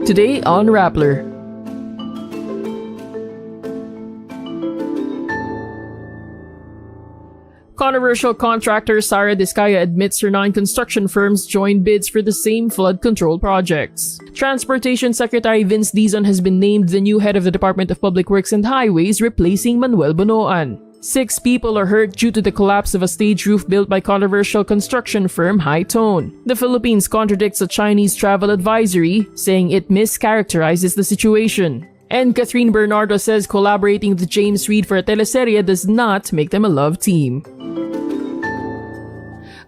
Today on Rappler. Controversial contractor Sara Discaya admits her 9 construction firms joined bids for the same flood control projects. Transportation Secretary Vince Dizon has been named the new head of the Department of Public Works and Highways, replacing Manuel Bonoan. 6 people are hurt due to the collapse of a stage roof built by controversial construction firm High Tone. The Philippines contradicts a Chinese travel advisory, saying it mischaracterizes the situation. And Kathryn Bernardo says collaborating with James Reid for a teleserye does not make them a love team.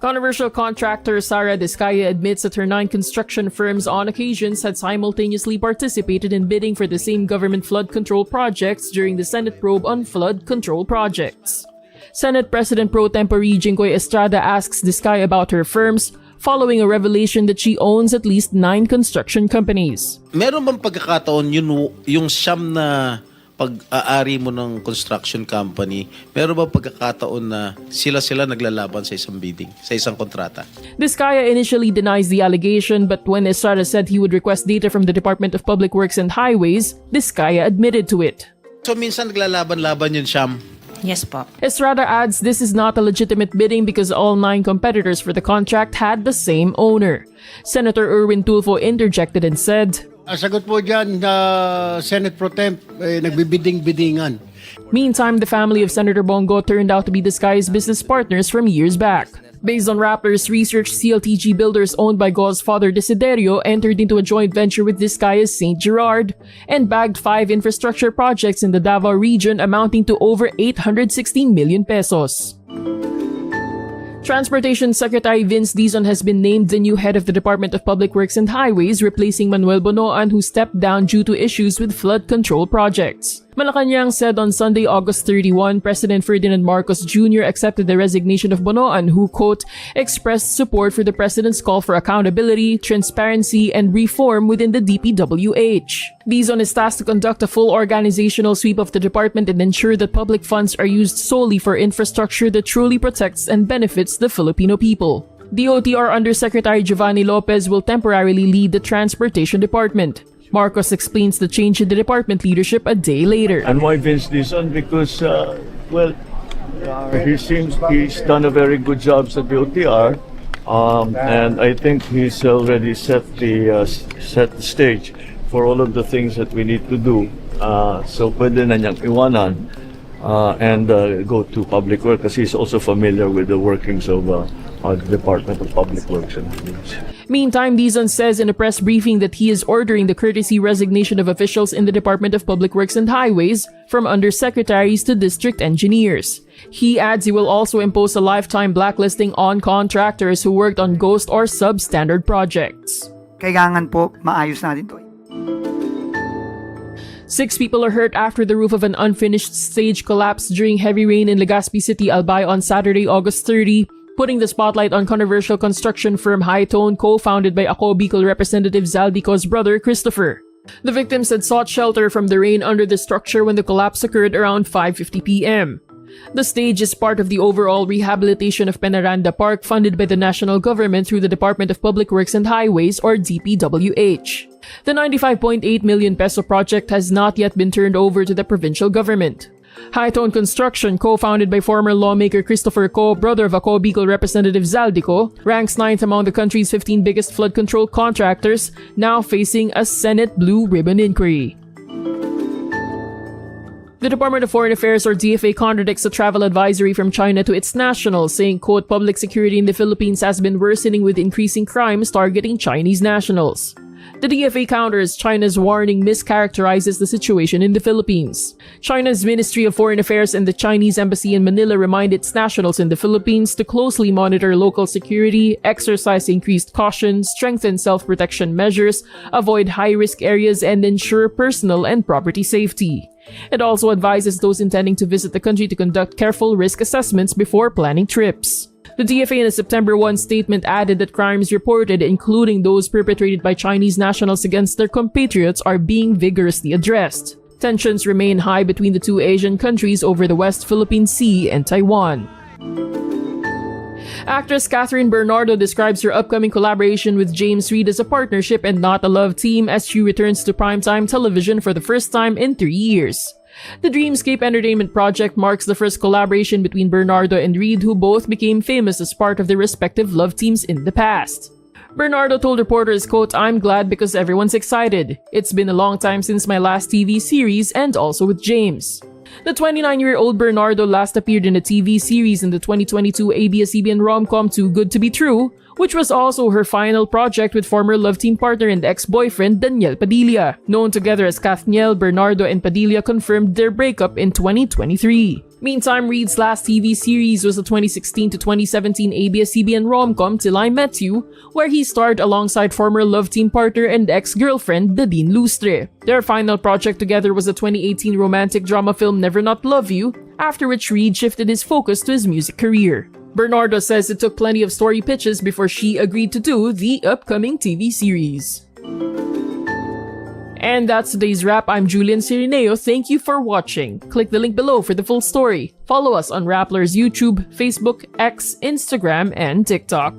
Controversial contractor Sara Discaya admits that her 9 construction firms on occasions had simultaneously participated in bidding for the same government flood control projects during the Senate probe on flood control projects. Senate President Pro Tempore Jinggoy Estrada asks Discaya about her firms, following a revelation that she owns at least 9 construction companies. Meron bang pagkakataon yung siyam na pag-aari mo ng construction company, meron bang pagkakataon na sila naglalaban sa isang bidding, sa isang kontrata? Discaya initially denies the allegation, but when Estrada said he would request data from the Department of Public Works and Highways, Discaya admitted to it. So minsan naglalaban-laban yun, Siyam? Yes po. Estrada adds this is not a legitimate bidding because all 9 competitors for the contract had the same owner. Senator Erwin Tulfo interjected and said, Ang sagot po dyan, Senate Pro Temp, nagbibiding-bidingan. Meantime, the family of Senator Bongo turned out to be Discaya's business partners from years back. Based on Rappler's research, CLTG Builders owned by Go's father Desiderio entered into a joint venture with Discaya's St. Gerard and bagged 5 infrastructure projects in the Davao region amounting to over 816 million pesos. Transportation Secretary Vince Dizon has been named the new head of the Department of Public Works and Highways, replacing Manuel Bonoan, who stepped down due to issues with flood control projects. Malacanang said on Sunday, August 31, President Ferdinand Marcos Jr. accepted the resignation of Bonoan, who, quote, expressed support for the president's call for accountability, transparency, and reform within the DPWH. Dizon is tasked to conduct a full organizational sweep of the department and ensure that public funds are used solely for infrastructure that truly protects and benefits the Filipino people. DOTR Undersecretary Giovanni Lopez will temporarily lead the Transportation Department. Marcos explains the change in the department leadership a day later. And why Vince Dizon? Because, he seems he's done a very good job at the OTR, and I think he's already set the stage for all of the things that we need to do. So pwede na niyang iwanan and go to Public Works because he's also familiar with the workings of the Department of Public Works and Highways. Meantime, Dizon says in a press briefing that he is ordering the courtesy resignation of officials in the Department of Public Works and Highways, from undersecretaries to district engineers. He adds he will also impose a lifetime blacklisting on contractors who worked on ghost or substandard projects. Kailangan po maayos natin to. 6 people are hurt after the roof of an unfinished stage collapsed during heavy rain in Legazpi City, Albay on Saturday, August 30, putting the spotlight on controversial construction firm High Tone, co-founded by Ako Bicol Representative Zaldico's brother, Christopher. The victims had sought shelter from the rain under the structure when the collapse occurred around 5:50 p.m. The stage is part of the overall rehabilitation of Penaranda Park funded by the national government through the Department of Public Works and Highways, or DPWH. The 95.8 million peso project has not yet been turned over to the provincial government. High Tone Construction, co-founded by former lawmaker Christopher Co, brother of Ako Bicol Representative Zaldico, ranks 9th among the country's 15 biggest flood control contractors, now facing a Senate Blue Ribbon inquiry. The Department of Foreign Affairs, or DFA, contradicts a travel advisory from China to its nationals, saying, quote, public security in the Philippines has been worsening with increasing crimes targeting Chinese nationals. The DFA counters China's warning mischaracterizes the situation in the Philippines. China's Ministry of Foreign Affairs and the Chinese Embassy in Manila remind its nationals in the Philippines to closely monitor local security, exercise increased caution, strengthen self-protection measures, avoid high-risk areas, and ensure personal and property safety. It also advises those intending to visit the country to conduct careful risk assessments before planning trips. The DFA in a September 1 statement added that crimes reported, including those perpetrated by Chinese nationals against their compatriots, are being vigorously addressed. Tensions remain high between the two Asian countries over the West Philippine Sea and Taiwan. Actress Kathryn Bernardo describes her upcoming collaboration with James Reid as a partnership and not a love team as she returns to primetime television for the first time in 3 years. The Dreamscape Entertainment project marks the first collaboration between Bernardo and Reid, who both became famous as part of their respective love teams in the past. Bernardo told reporters, quote, "I'm glad because everyone's excited. It's been a long time since my last TV series and also with James." The 29-year-old Bernardo last appeared in a TV series in the 2022 ABS-CBN rom-com Too Good to Be True, which was also her final project with former love team partner and ex-boyfriend Daniel Padilla. Known together as Kathniel, Bernardo and Padilla confirmed their breakup in 2023. Meantime, Reid's last TV series was the 2016 to 2017 ABS-CBN rom-com Till I Met You, where he starred alongside former love team partner and ex-girlfriend Nadine Lustre. Their final project together was the 2018 romantic drama film Never Not Love You, after which Reid shifted his focus to his music career. Bernardo says it took plenty of story pitches before she agreed to do the upcoming TV series. And that's today's wrap. I'm Julian Cirineo. Thank you for watching. Click the link below for the full story. Follow us on Rappler's YouTube, Facebook, X, Instagram, and TikTok.